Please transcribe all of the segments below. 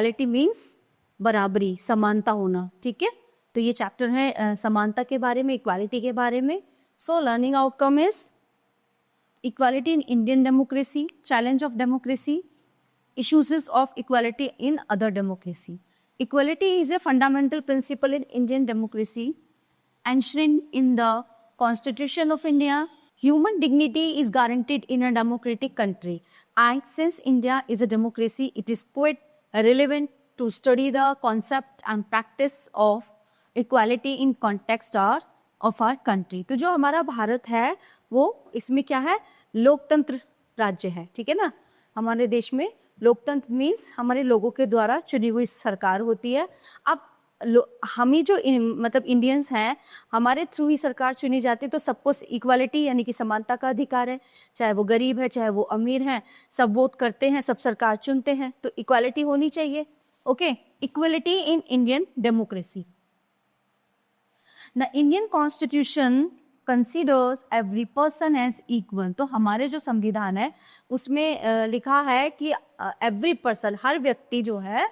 Equality means बराबरी, समानता होना, ठीक है। तो ये चैप्टर है समानता के बारे में, इक्वालिटी के बारे में। So learning outcome is equality in Indian democracy, challenge of democracy, issues of equality in other democracy. Equality is a fundamental principle in Indian democracy, enshrined in the Constitution of India. Human dignity is guaranteed in a democratic country. And since India is a democracy, it is quite relevant to study the concept and practice of equality in context of our country. तो जो हमारा भारत है वो इसमें क्या है, लोकतंत्र राज्य है, ठीक है ना। हमारे देश में लोकतंत्र मीन्स हमारे लोगों के द्वारा चुनी हुई सरकार होती है। अब हम ही जो मतलब इंडियंस हैं, हमारे थ्रू ही सरकार चुनी जाती है, तो सबको इक्वालिटी यानी कि समानता का अधिकार है। चाहे वो गरीब है, चाहे वो अमीर है, सब वोट करते हैं, सब सरकार चुनते हैं, तो इक्वालिटी होनी चाहिए। Okay, equality in Indian democracy. The Indian constitution considers every person as equal. तो हमारे जो संविधान है उसमें लिखा है कि एवरी पर्सन, हर व्यक्ति जो है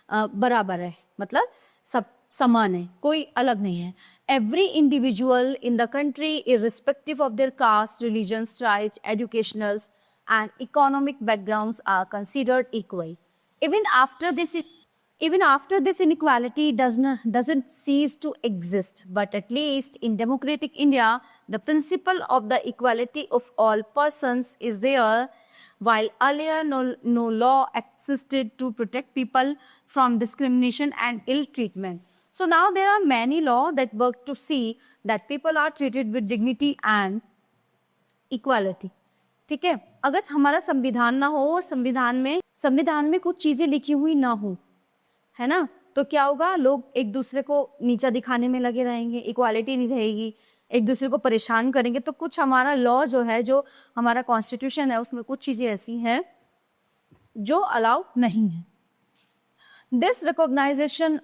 बराबर है, मतलब सब समान है, कोई अलग नहीं है। Every individual in the country irrespective of their caste, religions, tribes, educationals and economic backgrounds are considered equal. Even after this inequality doesn't cease to exist, but at least in democratic India, the principle of the equality of all persons is there, while earlier no law existed to protect people from discrimination and ill treatment. So now there are many laws that work to see that people are treated with dignity and equality. ठीक है, अगर हमारा संविधान ना हो और संविधान में कुछ चीजें लिखी हुई ना हो, है ना, तो क्या होगा, लोग एक दूसरे को नीचा दिखाने में लगे रहेंगे, इक्वालिटी नहीं रहेगी, एक दूसरे को परेशान करेंगे। तो कुछ हमारा लॉ जो है, जो हमारा कॉन्स्टिट्यूशन है, उसमें कुछ चीजें ऐसी हैं जो अलाउ नहीं है। This recognition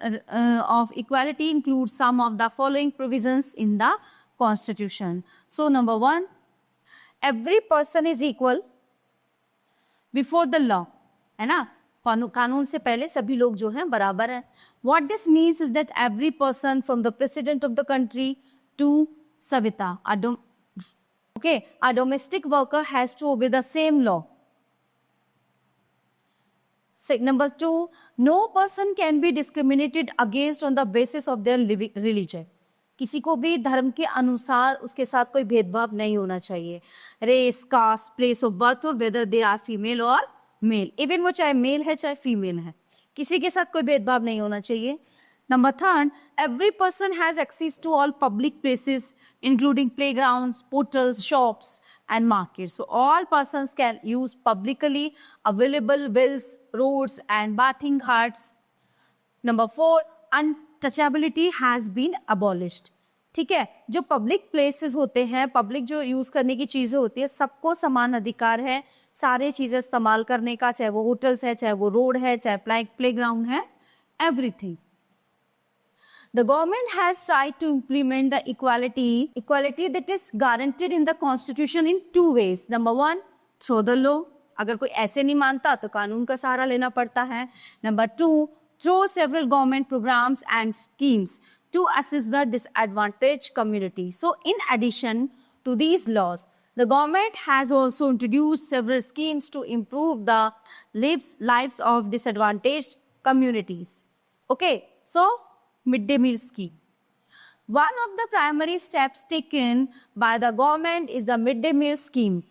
of equality include some of the following provisions in the constitution. So number 1, every person is equal before the law, है ना, कानून से पहले सभी लोग जो हैं बराबर हैं। What this means is that every person from the president of the country to Savita, a domestic worker has to obey the same law. Number 2, no person can be discriminated against on the basis of their religion. किसी को भी धर्म के अनुसार उसके साथ कोई भेदभाव नहीं होना चाहिए। Race, caste, place of birth और वेदर दे आर फीमेल और मेल, इवन वो चाहे मेल है चाहे फीमेल है, किसी के साथ कोई भेदभाव नहीं होना चाहिए। Number 3, every person has access to all public places including playgrounds, portals, shops and market. So all persons can use publicly available wells, roads and bathing huts. Number 4, untouchability has been abolished. ठीक है, जो public places होते हैं, public जो use करने की चीजें होती है, सबको समान अधिकार है सारे चीजें इस्तेमाल करने का, चाहे वो होटल्स है, चाहे वो रोड है, चाहे प्लेग्राउंड है, everything. The government has tried to implement the equality that is guaranteed in the constitution in 2 ways. Number 1, through the law, अगर कोई ऐसे नहीं मानता तो कानून का सहारा लेना पड़ता है। Number 2, through several government programmes and schemes to assist the disadvantaged community. So in addition to these laws, the government has also introduced several schemes to improve the lives of disadvantaged communities. Okay, so midday meal scheme. One of the primary steps taken by the government is the midday meal scheme,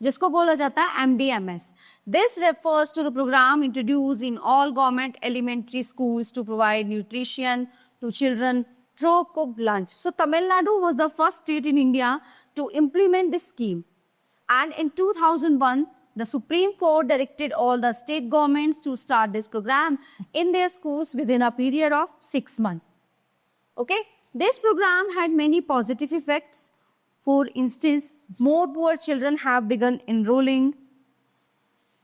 जिसको बोला जाता है MDMS. This refers to the program introduced in all government elementary schools to provide nutrition to children through cooked lunch. So Tamil Nadu was the first state in India to implement this scheme. And in 2001, the Supreme Court directed all the state governments to start this program in their schools within a period of 6 months. Okay, this program had many positive effects. For instance, more poor children have begun enrolling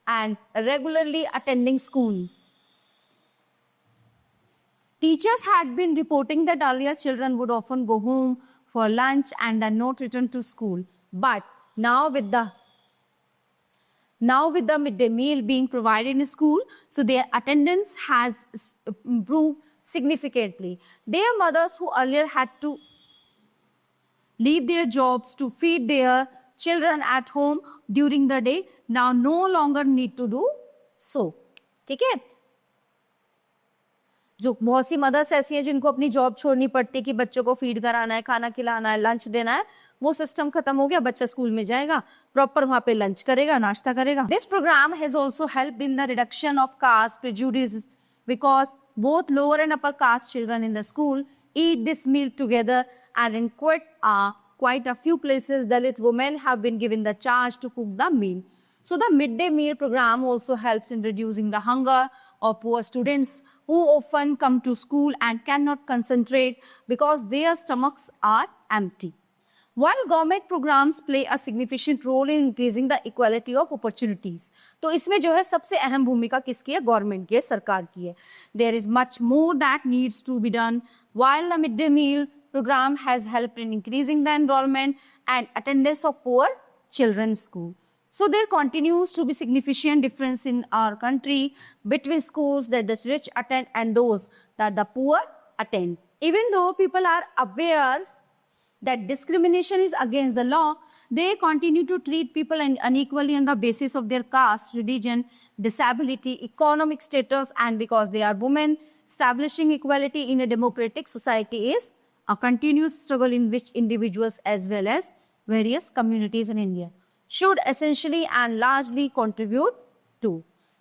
and regularly attending school. Teachers had been reporting that earlier children would often go home for lunch and then not return to school. But now Now with the midday meal being provided in school, so their attendance has improved significantly. Their mothers who earlier had to leave their jobs to feed their children at home during the day now no longer need to do so. ठीक है, जो बहुत सी mother's ऐसी हैं जिनको अपनी job छोड़नी पड़ती है कि बच्चों को फीड कराना है, खाना खिलाना है, लंच देना है, वो सिस्टम खत्म हो गया. बच्चा स्कूल में जाएगा, प्रॉपर वहां पे लंच करेगा, नाश्ता करेगा. This programme has also helped in the reduction of caste prejudice because both lower and upper caste children in the school eat this meal together, and in quite a few places Dalit women have been given the charge to cook the meal. So the midday meal program also helps in reducing the hunger of poor students who often come to school and cannot concentrate because their stomachs are empty. While government programs play a significant role in increasing the equality of opportunities, तो इसमें जो है सबसे अहम भूमिका किसकी है? Government की है, सरकार की है. There is much more that needs to be done. While the midday meal program has helped in increasing the enrollment and attendance of poor children's school, so there continues to be significant difference in our country between schools that the rich attend and those that the poor attend. Even though people are aware that discrimination is against the law, they continue to treat people unequally on the basis of their caste, religion, disability, economic status, and because they are women. Establishing equality in a democratic society is a continuous struggle in which individuals as well as various communities in India should essentially and largely contribute to.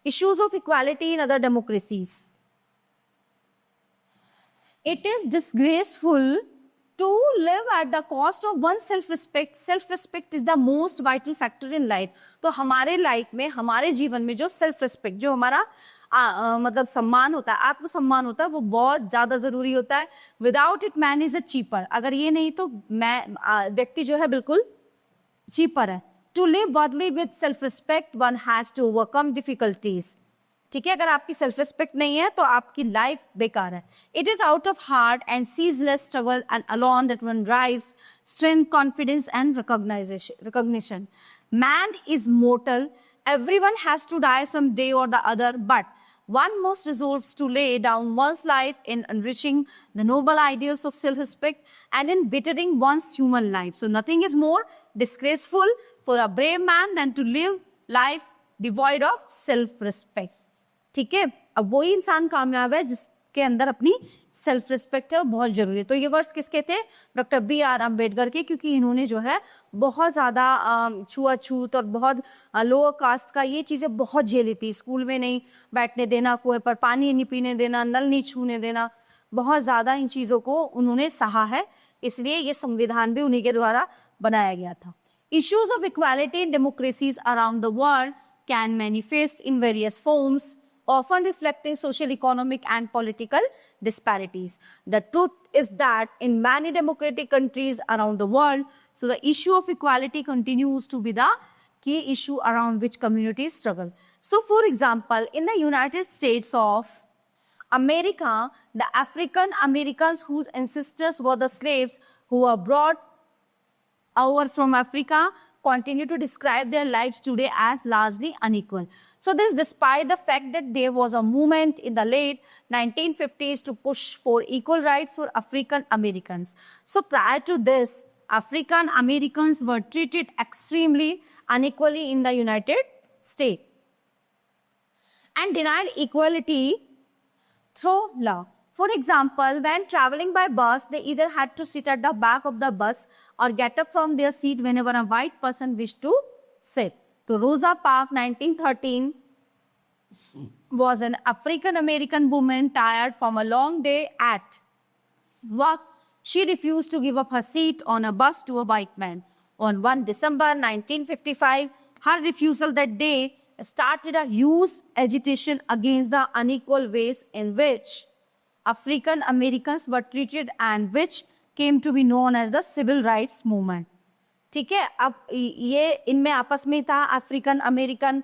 Issues of equality in other democracies. It is disgraceful to live at the cost of one's self-respect. Self-respect is the most vital factor in life. तो हमारे life में, हमारे जीवन में जो self-respect, जो हमारा मतलब सम्मान होता है, आत्मसम्मान होता है, वो बहुत ज़्यादा ज़रूरी होता है. Without it man is a cheaper. अगर ये नहीं तो व्यक्ति जो है बिल्कुल चीपर है. To live worthily with self respect one has to overcome difficulties. ठीक है, अगर आपकी सेल्फ रिस्पेक्ट नहीं है तो आपकी लाइफ बेकार है. It is out of heart and ceaseless struggle and alone that one drives strength, confidence and recognition. Man is mortal. Everyone has to die someday or the other, but one must resolve to lay down one's life in enriching the noble ideals of self-respect and in bettering one's human life. So nothing is more disgraceful for a brave man than to live life devoid of self-respect. ठीक है, अब वही इंसान कामयाब है जिसके अंदर अपनी सेल्फ रिस्पेक्ट है और बहुत जरूरी है. तो ये वर्ड्स किसके थे? Doctor B.R. अम्बेडकर के, क्योंकि इन्होंने जो है बहुत ज़्यादा छुआछूत और बहुत लोअर कास्ट का ये चीज़ें बहुत झेली थी. स्कूल में नहीं बैठने देना, कुएं पर पानी नहीं पीने देना, नल नहीं छूने देना, बहुत ज़्यादा इन चीज़ों को उन्होंने सहा है. इसलिए ये संविधान भी उन्हीं के द्वारा बनाया गया था. Issues of equality in democracies around the world can manifest in various forms, often reflecting social, economic, and political disparities. The truth is that in many democratic countries around the world, so the issue of equality continues to be the key issue around which communities struggle. So, for example, in the United States of America, the African Americans whose ancestors were the slaves who were brought over from Africa continue to describe their lives today as largely unequal. So this despite the fact that there was a movement in the late 1950s to push for equal rights for African Americans. So prior to this, African Americans were treated extremely unequally in the United States and denied equality through law. For example, when traveling by bus, they either had to sit at the back of the bus or get up from their seat whenever a white person wished to sit. So Rosa Parks, 1913, was an African American woman tired from a long day at work. She refused to give up her seat on a bus to a white man. On 1 December 1955, her refusal that day started a huge agitation against the unequal ways in which African Americans were treated and which came to be known as the Civil Rights Movement. ठीक है, अब ये इनमें आपस में था African American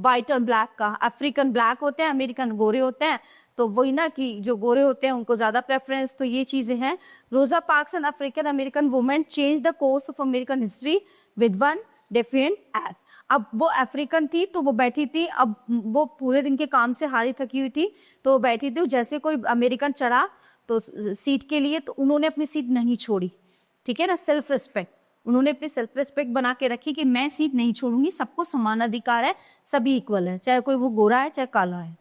white और black का. अफ्रीकन ब्लैक होते हैं, अमेरिकन गोरे होते हैं, तो वही ना कि जो गोरे होते हैं उनको ज़्यादा प्रेफरेंस. तो ये चीज़ें हैं. रोजा parks and African American women change the course of American history with one definite act. अब वो अफ्रीकन थी तो वो बैठी थी, अब वो पूरे दिन के काम से हारी थकी हुई थी तो वो बैठी थी, जैसे कोई अमेरिकन चढ़ा तो सीट के लिए, तो उन्होंने अपनी सीट नहीं छोड़ी, ठीक है ना, सेल्फ रिस्पेक्ट, उन्होंने अपनी सेल्फ रिस्पेक्ट बना के रखी कि मैं सीट नहीं छोड़ूंगी, सबको समान अधिकार है, सभी इक्वल है, चाहे कोई वो गोरा है चाहे काला है।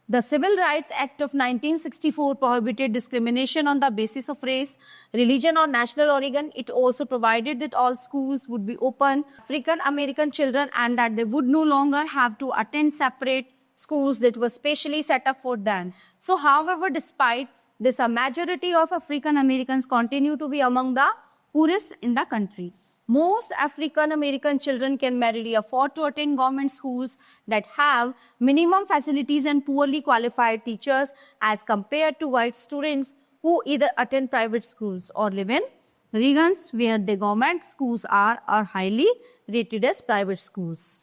The Civil Rights Act of 1964 prohibited discrimination on the basis of race, religion, or national origin. It also provided that all schools would be open to African American children and that they would no longer have to attend separate schools that were specially set up for them. So, however, despite this, a majority of African Americans continue to be among the poorest in the country. Most African American children can merely afford to attend government schools that have minimum facilities and poorly qualified teachers as compared to white students who either attend private schools or live in regions where the government schools are highly rated as private schools.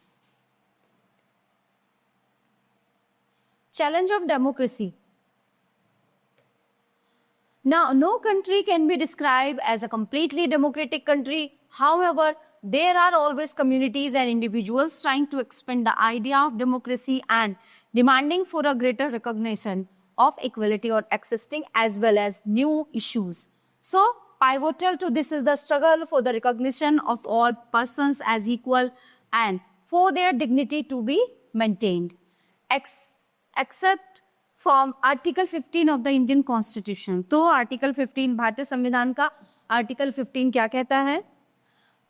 Challenge of democracy. Now, no country can be described as a completely democratic country. However, there are always communities and individuals trying to expand the idea of democracy and demanding for a greater recognition of equality or existing as well as new issues. So, pivotal to this is the struggle for the recognition of all persons as equal and for their dignity to be maintained. Except from Article 15 of the Indian Constitution. तो Article 15 भारतीय संविधान का Article 15 क्या कहता है?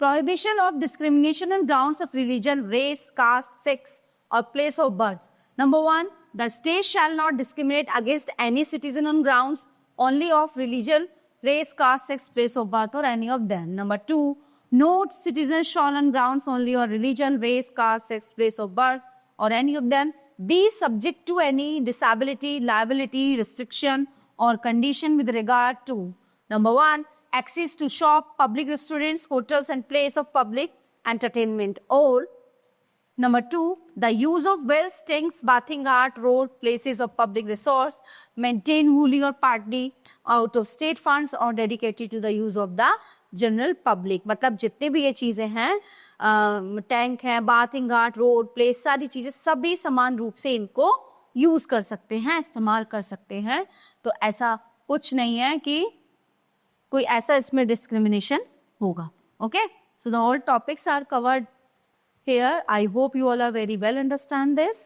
Prohibition of discrimination on grounds of religion, race, caste, sex, or place of birth. Number 1, the state shall not discriminate against any citizen on grounds only of religion, race, caste, sex, place of birth, or any of them. Number 2, no citizen shall on grounds only of religion, race, caste, sex, place of birth, or any of them be subject to any disability, liability, restriction, or condition with regard to number 1, access to shop, public restaurants, hotels, and place of public entertainment, or number 2, the use of wells, tanks, bathing art, road, places of public resource, maintained wholly or partly out of state funds or dedicated to the use of the general public. मतलब जितने भी ये चीजें हैं, tank है, bathing art, road, place, सारी चीजें सभी समान रूप से इनको यूज कर सकते हैं, इस्तेमाल कर सकते हैं। तो ऐसा कुछ नहीं है कि कोई ऐसा इसमें डिस्क्रिमिनेशन होगा। Okay, so the all topics are covered here. I hope you all are very well understand this.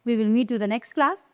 We will meet you the next class.